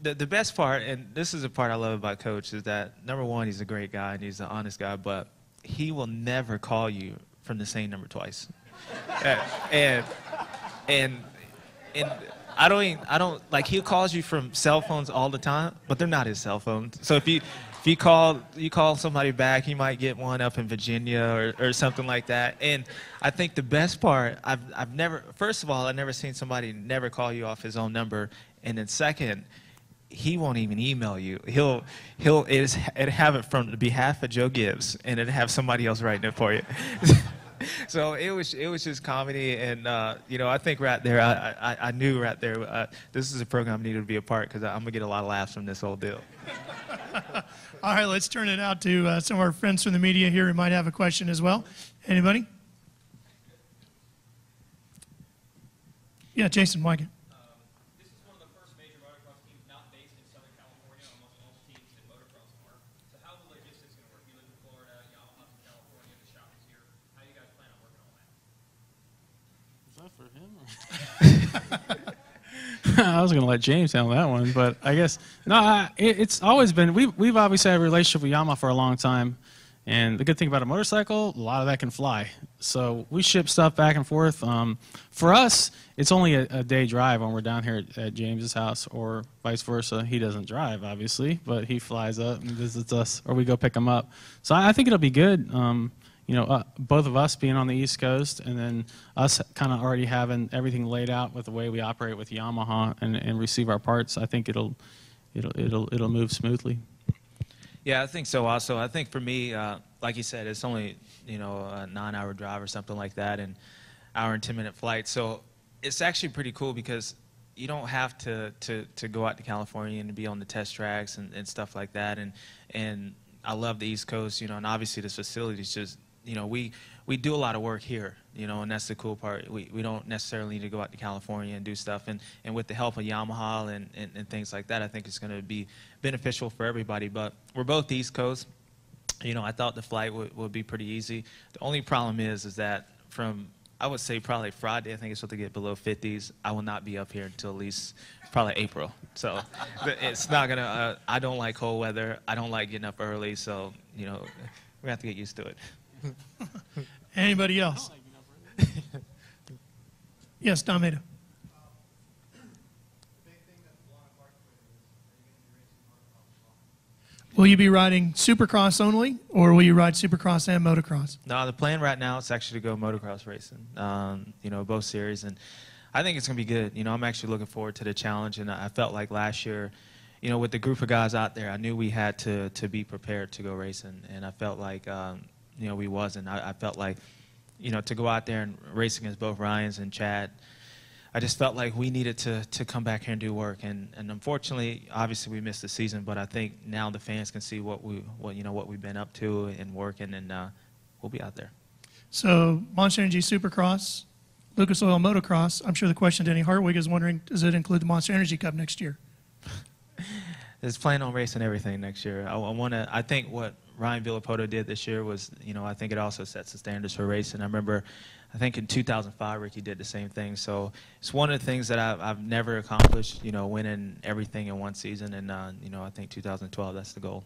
But the best part, and this is the part I love about Coach, is that number one, he's a great guy and he's an honest guy, but he will never call you from the same number twice. and I don't like, he calls you from cell phones all the time, but they're not his cell phones. So if you call somebody back, he might get one up in Virginia or something like that. And I think the best part, first of all, I've never seen somebody never call you off his own number. And then second, he won't even email you. It'll have it from the behalf of Joe Gibbs, and it'll have somebody else writing it for you. So it was just comedy, and I think right there, I knew right there, this is a program I needed to be a part, because I'm gonna get a lot of laughs from this whole deal. All right, let's turn it out to some of our friends from the media here who might have a question as well. Anybody? Yeah, Jason Wygan. This is one of the first major motocross teams not based in Southern California. Almost all teams in motocross are. So how the logistics going to work? You live in Florida, Yamaha's in California, the shop is here. How do you guys plan on working on that? Is that for him? I was going to let James handle that one, but I guess no. It's always been we've obviously had a relationship with Yamaha for a long time, and the good thing about a motorcycle, a lot of that can fly. So we ship stuff back and forth. For us, it's only a day drive when we're down here at James's house, or vice versa. He doesn't drive, obviously, but he flies up and visits us, or we go pick him up. So I think it'll be good. Both of us being on the East Coast, and then us kind of already having everything laid out with the way we operate with Yamaha and receive our parts. I think it'll move smoothly. Yeah, I think so. Also, I think for me, like you said, it's only a 9-hour drive or something like that, and hour and 10-minute flight. So it's actually pretty cool because you don't have to go out to California and be on the test tracks and stuff like that. And I love the East Coast, and obviously this facility is just. We do a lot of work here, and that's the cool part. We don't necessarily need to go out to California and do stuff. And with the help of Yamaha and things like that, I think it's going to be beneficial for everybody. But we're both East Coast. I thought the flight would be pretty easy. The only problem is that from, I would say probably Friday, I think it's supposed to get below 50s. I will not be up here until at least probably April. So it's not going to, I don't like cold weather. I don't like getting up early. So, we have to get used to it. Anybody else? Yes, Don Maida. Will you be riding Supercross only, or will you ride Supercross and motocross? No, the plan right now is actually to go motocross racing, both series. And I think it's going to be good. I'm actually looking forward to the challenge. And I felt like last year, with the group of guys out there, I knew we had to be prepared to go racing. And I felt like, we wasn't. I felt like, to go out there and race against both Ryans and Chad, I just felt like we needed to come back here and do work. And unfortunately, obviously, we missed the season. But I think now the fans can see what we've been up to and working, and we'll be out there. So Monster Energy Supercross, Lucas Oil Motocross. I'm sure the question Denny Hartwig is wondering: does it include the Monster Energy Cup next year? It's planning on racing everything next year. I think what Ryan Villapoto did this year was, I think it also sets the standards for racing. I remember, I think in 2005, Ricky did the same thing. So it's one of the things that I've never accomplished, winning everything in one season. And, I think 2012, that's the goal.